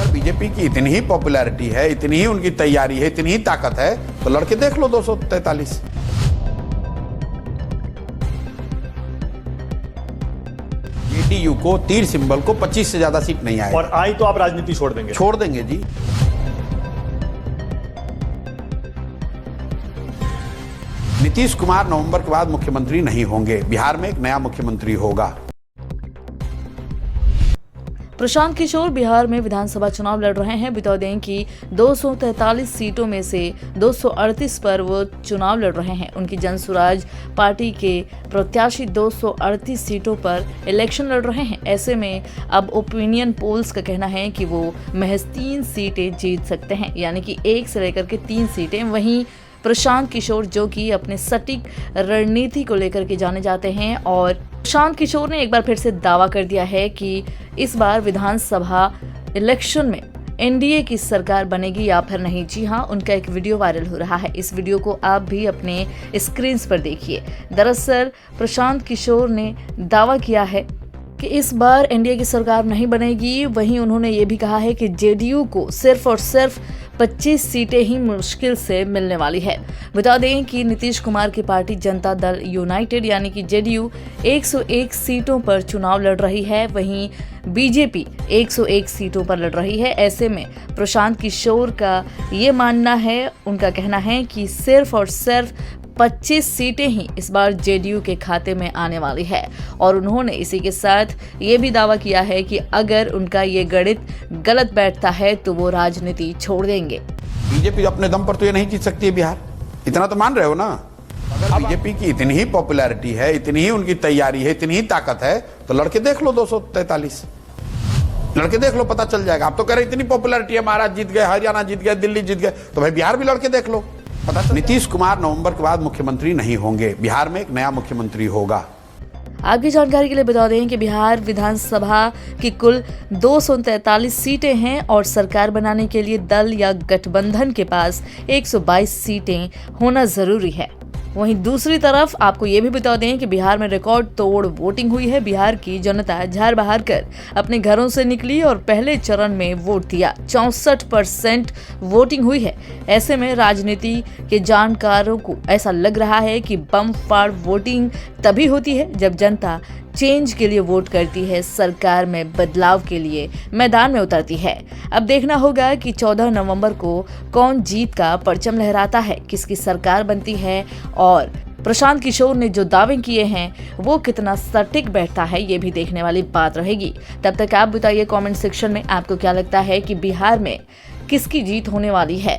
अगर बीजेपी की इतनी ही पॉपुलैरिटी है, इतनी ही उनकी तैयारी है, इतनी ही ताकत है, तो लड़के देख लो 243। जेडीयू को तीर सिंबल को 25 से ज्यादा सीट नहीं आए और आई तो आप राजनीति छोड़ देंगे? छोड़ देंगे जी। नीतीश कुमार नवंबर के बाद मुख्यमंत्री नहीं होंगे, बिहार में एक नया मुख्यमंत्री होगा। प्रशांत किशोर बिहार में विधानसभा चुनाव लड़ रहे हैं। बता दें कि 243 सीटों में से 238 पर वो चुनाव लड़ रहे हैं। उनकी जन स्वराज पार्टी के प्रत्याशी 238 सीटों पर इलेक्शन लड़ रहे हैं। ऐसे में अब ओपिनियन पोल्स का कहना है कि वो महज 3 सीटें जीत सकते हैं, यानी कि 1 से लेकर के 3 सीटें। वहीं प्रशांत किशोर जो कि अपने सटीक रणनीति को लेकर के जाने जाते हैं, और प्रशांत किशोर ने एक बार फिर से दावा कर दिया है कि इस बार विधानसभा इलेक्शन में एनडीए की सरकार बनेगी या फिर नहीं। जी हां, उनका एक वीडियो वायरल हो रहा है। इस वीडियो को आप भी अपने स्क्रीन पर देखिए। दरअसल प्रशांत किशोर ने दावा किया है कि इस बार एनडीए की सरकार नहीं बनेगी। वहीं उन्होंने ये भी कहा है कि जेडीयू को सिर्फ और सिर्फ 25 सीटें ही मुश्किल से मिलने वाली है। बता दें कि नीतीश कुमार की पार्टी जनता दल यूनाइटेड यानी कि जेडीयू 101 सीटों पर चुनाव लड़ रही है। वहीं बीजेपी 101 सीटों पर लड़ रही है। ऐसे में प्रशांत किशोर का ये मानना है, उनका कहना है कि सिर्फ और सिर्फ 25 सीटें ही इस बार जेडीयू के खाते में आने वाली है। और उन्होंने इसी के साथ ये भी दावा किया है कि अगर उनका ये गणित गलत बैठता है तो वो राजनीति छोड़ देंगे। बीजेपी अपने दम पर तो ये नहीं जीत सकती है बिहार, इतना तो मान रहे हो ना। अगर बीजेपी की इतनी ही पॉपुलैरिटी है, इतनी ही उनकी तैयारी है, इतनी ही ताकत है, तो लड़के देख लो 243। लड़के देख लो, पता चल जाएगा। आप तो कह रहे इतनी पॉपुलैरिटी है, महाराष्ट्र जीत गए, हरियाणा जीत गए, दिल्ली जीत गए, तो भाई बिहार भी लड़के देख लो। नीतीश कुमार नवंबर के बाद मुख्यमंत्री नहीं होंगे, बिहार में एक नया मुख्यमंत्री होगा। आगे जानकारी के लिए बता दें कि बिहार विधानसभा की कुल 243 सीटें हैं और सरकार बनाने के लिए दल या गठबंधन के पास 122 सीटें होना जरूरी है। वहीं दूसरी तरफ आपको ये भी बता दें कि बिहार में रिकॉर्ड तोड़ वोटिंग हुई है। बिहार की जनता झाड़ बहार कर अपने घरों से निकली और पहले चरण में वोट दिया। 64% वोटिंग हुई है। ऐसे में राजनीति के जानकारों को ऐसा लग रहा है कि बम फाड़ वोटिंग तभी होती है जब जनता चेंज के लिए वोट करती है, सरकार में बदलाव के लिए मैदान में उतरती है। अब देखना होगा कि 14 नवंबर को कौन जीत का परचम लहराता है, किसकी सरकार बनती है, और प्रशांत किशोर ने जो दावे किए हैं वो कितना सटीक बैठता है, ये भी देखने वाली बात रहेगी। तब तक आप बताइए कमेंट सेक्शन में आपको क्या लगता है कि बिहार में किसकी जीत होने वाली है।